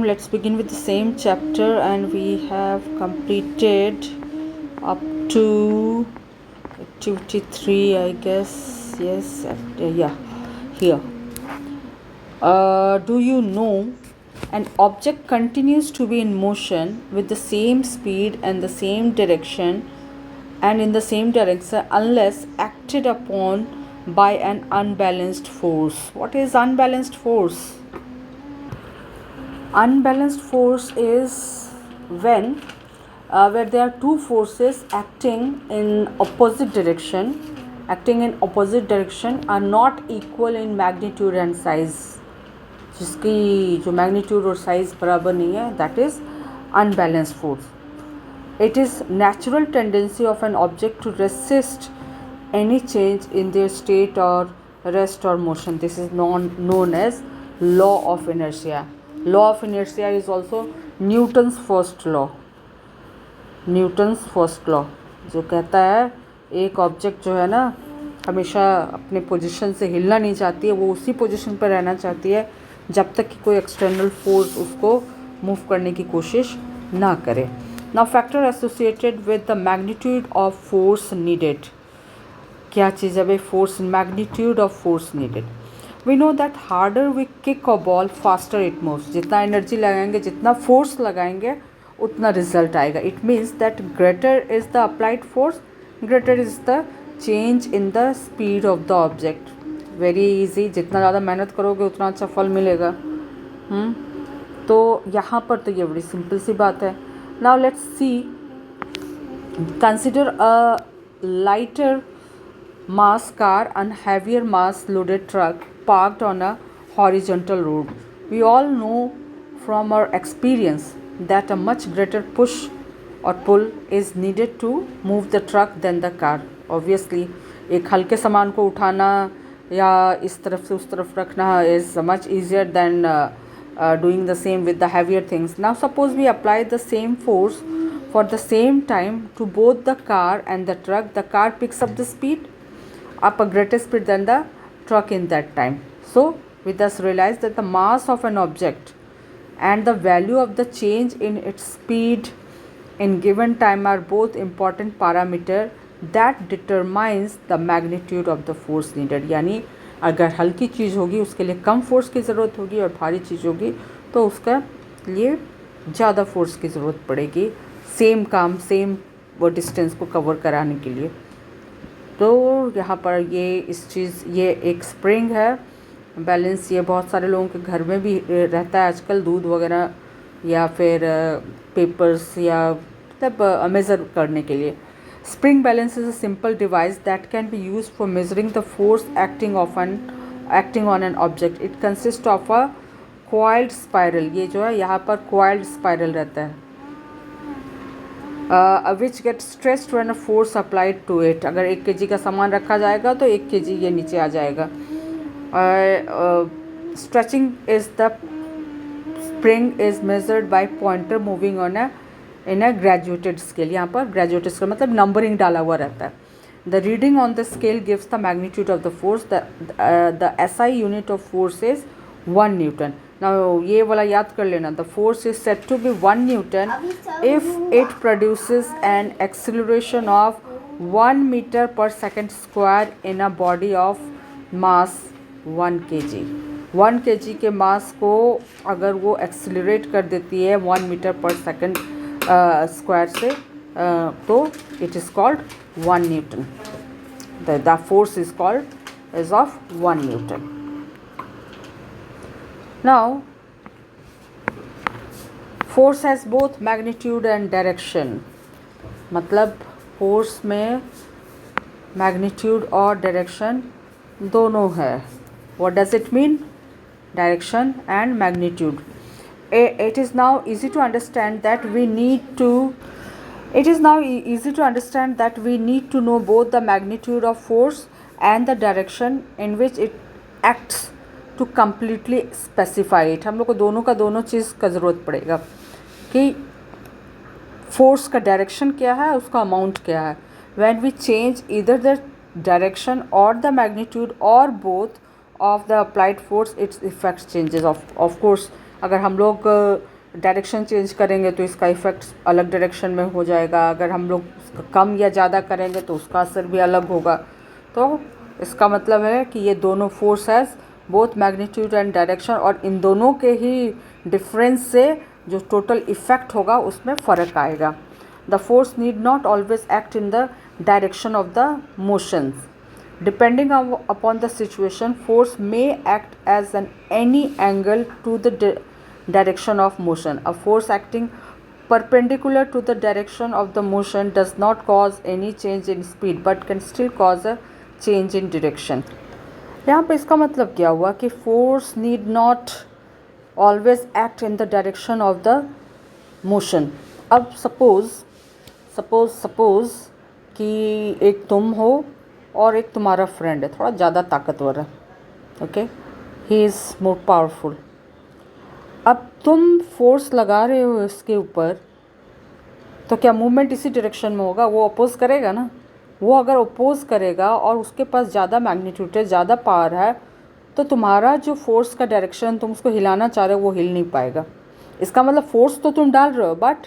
time. Let's begin with the same chapter, and we have completed up to activity 3, I guess. Yes, yeah, here. Do you know an object continues to be in motion with the same speed and the same direction and in the same direction unless acted upon by an unbalanced force? What is unbalanced force? Unbalanced force is when where there are two forces acting in opposite direction are not equal in magnitude and size. जिसकी जो magnitude और size बराबर नहीं है, that is unbalanced force. It is natural tendency of an object to resist any change in their state or rest or motion. This is known as law of inertia. Law of inertia is also Newton's first law. Newton's first law जो कहता है एक object जो है ना हमेशा अपने position से हिलना नहीं चाहती है, वो उसी पोजीशन पर रहना चाहती है जब तक कि कोई एक्सटर्नल फोर्स उसको मूव करने की कोशिश ना करे. Now factor associated with the magnitude of force needed. क्या चीज़ है भाई? Force magnitude of force needed. We know that harder we kick a ball, faster it moves. जितना एनर्जी लगाएंगे, जितना फोर्स लगाएंगे, उतना रिजल्ट आएगा. It means that greater is the applied force, greater is the change in the speed of the object. Very easy. जितना ज़्यादा मेहनत करोगे उतना अच्छा फल मिलेगा. तो यहाँ पर तो ये बड़ी सिंपल सी बात है. Now let's see. Consider a lighter mass car and heavier mass loaded truck parked on a horizontal road. We all know from our experience that a much greater push or pull is needed to move the truck than the car. Obviously, एक हल्के सामान को उठाना या इस तरफ से उस तरफ रखना is much easier than doing the same with the heavier things. Now suppose we apply the same force for the same time to both the car and the truck. The car picks up the speed up a greater speed than the truck in that time. So we thus realize that the mass of an object and the value of the change in its speed in given time are both important parameter that determines the magnitude of the force needed. यानी अगर हल्की चीज़ होगी उसके लिए कम force की ज़रूरत होगी और भारी चीज़ होगी तो उसका लिए ज़्यादा फोर्स की ज़रूरत पड़ेगी सेम काम सेम वो डिस्टेंस को कवर कराने के लिए. तो यहाँ पर ये एक स्प्रिंग है बैलेंस. ये बहुत सारे लोगों के घर में भी रहता है आजकल, दूध वगैरह या फिर पेपर्स या मतलब मेज़र करने के लिए. Spring balance is a simple device that can be used for measuring the force acting on an object. It consists of a coiled spiral. ये जो है यहाँ पर coiled spiral रहता है, which gets stretched when a force applied to it. अगर 1 kg का सामान रखा जाएगा तो 1 kg ये नीचे आ जाएगा. Stretching is the spring is measured by pointer moving on a in a graduated scale. यहाँ पर graduated scale मतलब नंबरिंग डाला हुआ रहता है. The reading on the scale gives the magnitude of the force. The SI unit of force is 1 Newton. Now ये वाला याद कर लेना. The force is said to be 1 Newton if it produces an acceleration of 1 meter per second square in a body of mass 1 kg. 1 kg के मास को अगर वो accelerate कर देती है 1 मीटर पर सेकेंड स्क्वायर से तो it is called 1 Newton. The force is called is of 1 Newton. Now force has both magnitude and direction. मतलब फोर्स में मैग्नीट्यूड और डायरेक्शन दोनों है. What does it mean? Direction and magnitude. It is now easy to understand that we need to know both the magnitude of force and the direction in which it acts to completely specify it. हम लोग को दोनों का चीज़ का ज़रूरत पड़ेगा कि force का डायरेक्शन क्या है, उसका अमाउंट क्या है. When we change either the direction or the magnitude or both of the applied force, its effects changes. Of course अगर हम लोग डायरेक्शन चेंज करेंगे तो इसका इफ़ेक्ट अलग डायरेक्शन में हो जाएगा, अगर हम लोग कम या ज़्यादा करेंगे तो उसका असर भी अलग होगा। तो इसका मतलब है कि ये दोनों force has both magnitude and direction, और इन दोनों के ही डिफरेंस से जो टोटल इफ़ेक्ट होगा उसमें फ़र्क आएगा। The force need not always act in the direction of the motions. Depending upon the situation, force may act as an any angle to the direction of motion. A force acting perpendicular to the direction of the motion does not cause any change in speed but can still cause a change in direction. यहाँ पे इसका मतलब क्या हुआ कि force need not always act in the direction of the motion. अब suppose कि एक तुम हो और एक तुम्हारा फ्रेंड है, थोड़ा ज़्यादा ताकतवर है, okay, he is more powerful. अब तुम फोर्स लगा रहे हो इसके ऊपर, तो क्या मूवमेंट इसी डायरेक्शन में होगा? वो अपोज करेगा ना. वो अगर अपोज करेगा और उसके पास ज़्यादा मैग्नीट्यूड है, ज़्यादा पावर है, तो तुम्हारा जो फोर्स का डायरेक्शन तुम उसको हिलाना चाह रहे हो वो हिल नहीं पाएगा. इसका मतलब फोर्स तो तुम डाल रहे हो but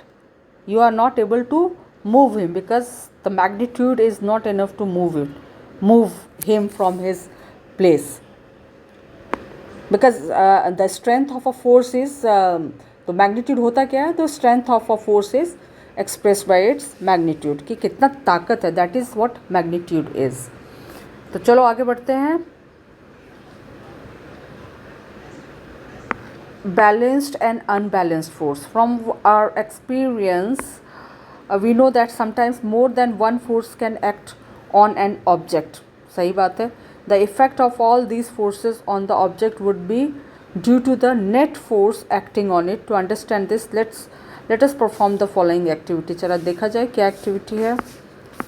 you are not able to move him because the magnitude is not enough to move him from his place, because the strength of a force is तो magnitude होता क्या है? The strength of a force is expressed by its magnitude, कि कितना ताकत है, that is what magnitude is. तो चलो आगे बढ़ते हैं. Balanced and unbalanced force. From our experience, we know that sometimes more than one force can act on an object. सही बात है. The effect of all these forces on the object would be due to the net force acting on it. To understand this, let us perform the following activity. चला देखा जाए क्या activity है.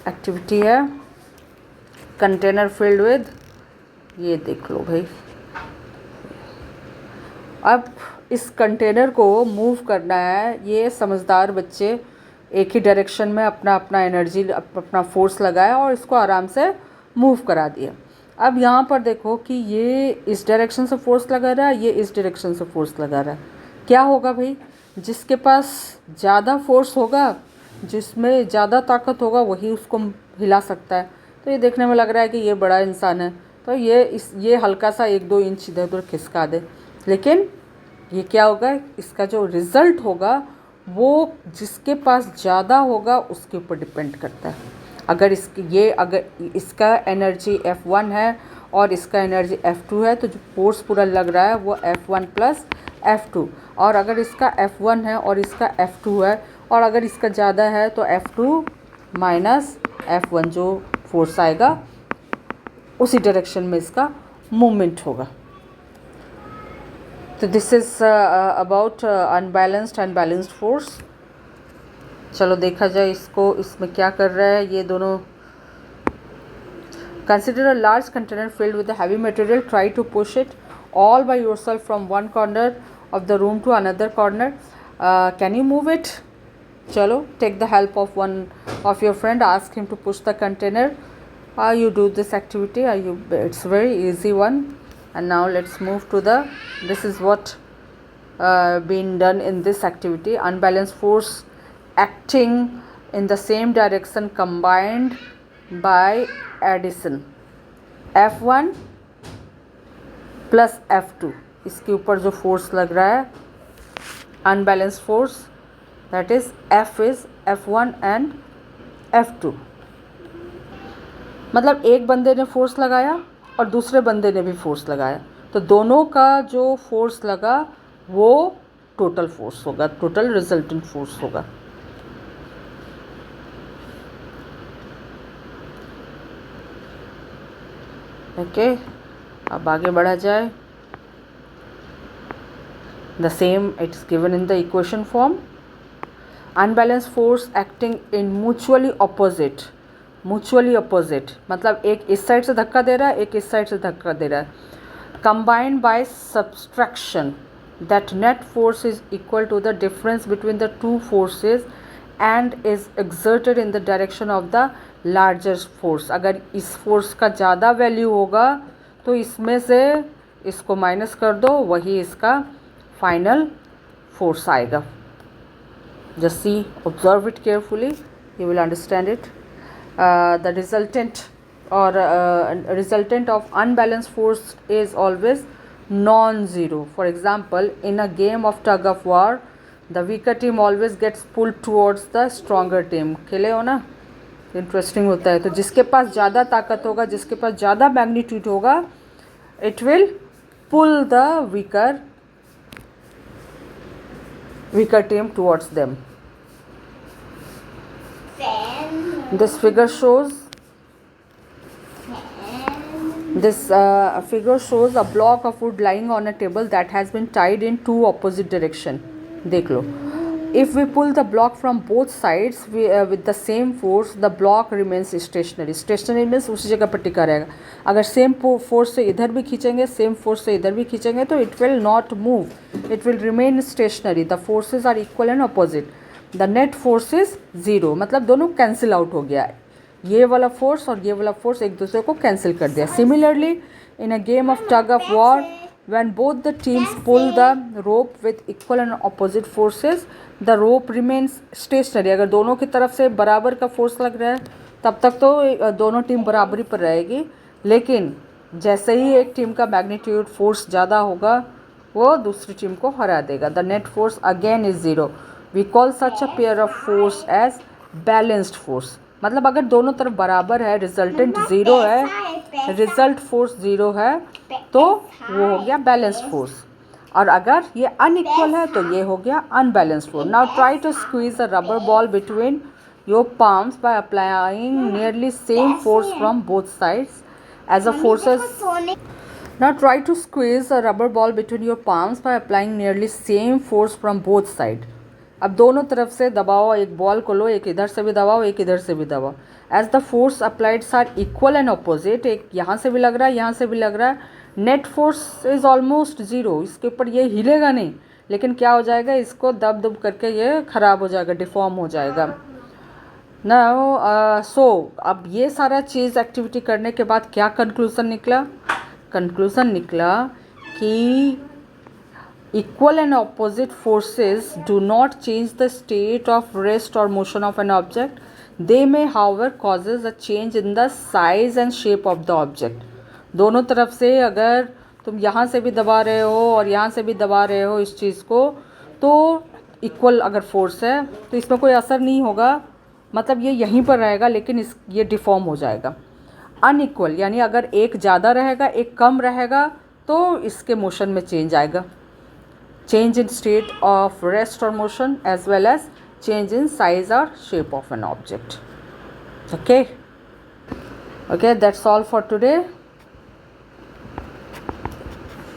Activity है container filled with, ये देख लो भाई. अब इस कंटेनर को मूव करना है. ये समझदार बच्चे एक ही डायरेक्शन में अपना एनर्जी, अपना फोर्स लगाया और इसको आराम से मूव करा दिया. अब यहाँ पर देखो कि ये इस डायरेक्शन से फोर्स लगा रहा है, ये इस डायरेक्शन से फोर्स लगा रहा है. क्या होगा भाई? जिसके पास ज़्यादा फोर्स होगा, जिसमें ज़्यादा ताकत होगा, वही उसको हिला सकता है. तो ये देखने में लग रहा है कि ये बड़ा इंसान है, तो ये हल्का सा 1-2 इंच इधर उधर खिसका दे, लेकिन ये क्या होगा? इसका जो रिज़ल्ट होगा वो जिसके पास ज़्यादा होगा उसके ऊपर डिपेंड करता है. अगर इसका एनर्जी F1 है और इसका एनर्जी F2 है, तो जो फोर्स पूरा लग रहा है वो F1 प्लस F2. और अगर इसका F1 है और इसका F2 है, और अगर इसका ज़्यादा है तो F2 माइनस F1 जो फोर्स आएगा उसी डायरेक्शन में इसका मूवमेंट होगा. तो this is about unbalanced and balanced force. चलो देखा जाए इसको, इसमें क्या कर रहा है ये दोनों. Consider a large container filled with heavy material. Try to push it all by yourself from one corner of the room to another corner. Can you move it? चलो, take the help of one of your friend. Ask him to push the container. You do this activity. It's very easy one. And now let's move to this is what been done in this activity. Unbalanced force acting in the same direction combined by addition. F1 plus F2, इसके ऊपर जो force लग रहा है unbalanced force, that is F is F1 and F2. मतलब एक बंदे ने फोर्स लगाया और दूसरे बंदे ने भी फोर्स लगाया, तो दोनों का जो फोर्स लगा वो टोटल फोर्स होगा, टोटल रिजल्टेंट फोर्स होगा. ओके, अब आगे बढ़ा जाए. The same it is given in the equation form. Unbalance force acting in mutually opposite, मतलब एक इस साइड से धक्का दे रहा है, एक इस साइड से धक्का दे रहा है. Combined by subtraction, that net force is equal to the difference between the two forces and is exerted in the direction of the larger force. अगर इस फोर्स का ज़्यादा वैल्यू होगा तो इसमें से इसको माइनस कर दो, वही इसका फाइनल फोर्स आएगा. Just see, observe it carefully, you will understand it. The resultant of unbalanced force is always non-zero. For example, in a game of tug of war, the weaker team always gets pulled towards the stronger team. खेले हो ना, interesting होता है. तो जिसके पास ज़्यादा ताकत होगा, जिसके पास ज़्यादा मैग्नीट्यूड होगा, it will pull the weaker team towards them. This figure shows a block of wood lying on a table that has been tied in two opposite direction. देख लो. If we pull the block from both sides with the same force, the block remains stationary. Stationary means उसी जगह पर टिका रहेगा. अगर same force से इधर भी खींचेंगे, सेम फोर्स से इधर भी खींचेंगे, तो it will not move. It will remain stationary. The forces are equal and opposite. The net force is zero. मतलब दोनों कैंसिल आउट हो गया है. ये वाला फोर्स और ये वाला फोर्स एक दूसरे को कैंसिल कर दिया. Similarly, in a game of tug of war, when both the teams pull the rope with equal and opposite forces, the rope remains stationary. अगर दोनों की तरफ से बराबर का फोर्स लग रहा है, तब तक तो दोनों टीम बराबरी पर रहेगी. लेकिन जैसे ही एक टीम का मैग्नीट्यूड फोर्स ज़्यादा होगा, वो दूसरी टीम को हरा देगा. The net force again is zero. We call such a pair of force as balanced force. मतलब अगर दोनों तरफ बराबर है, रिजल्टेंट ज़ीरो है, रिजल्ट फोर्स ज़ीरो है, तो वो हो गया बैलेंस्ड फोर्स. और अगर ये अनइक्वल है तो ये हो गया unbalanced force. Now try to squeeze a rubber ball between your palms by applying nearly same force from both sides as the forces. Now try to squeeze a rubber ball between your palms by applying nearly same force from both sides. अब दोनों तरफ से दबाओ, एक ball को लो, एक इधर से भी दबाओ, एक इधर से भी दबाओ. As the force applieds are equal and opposite, एक यहाँ से भी लग रहा है, यहाँ से भी लग रहा है, net force is almost zero. इसके ऊपर ये हिलेगा नहीं, लेकिन क्या हो जाएगा, इसको दब दब करके ये ख़राब हो जाएगा, डिफॉर्म हो जाएगा. नाउ सो अब ये सारा चीज़ एक्टिविटी करने के बाद क्या कंक्लूज़न निकला? कंक्लूज़न निकला कि equal and opposite forces do not change the state of rest or motion of an object. They may however causes a change in the size and shape of the object. दोनों तरफ से अगर तुम यहाँ से भी दबा रहे हो और यहाँ से भी दबा रहे हो इस चीज़ को, तो इक्वल अगर फोर्स है तो इसमें कोई असर नहीं होगा. मतलब ये यहीं पर रहेगा, लेकिन ये डिफॉर्म हो जाएगा. अनइक्वल यानी अगर एक ज़्यादा रहेगा, एक कम रहेगा, तो इसके मोशन में चेंज आएगा. Change in state of rest or motion as well as change in size or shape of an object. Okay, that's all for today.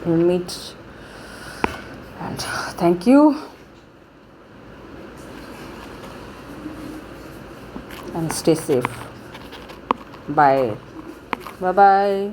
We'll meet, and thank you, and stay safe. Bye bye.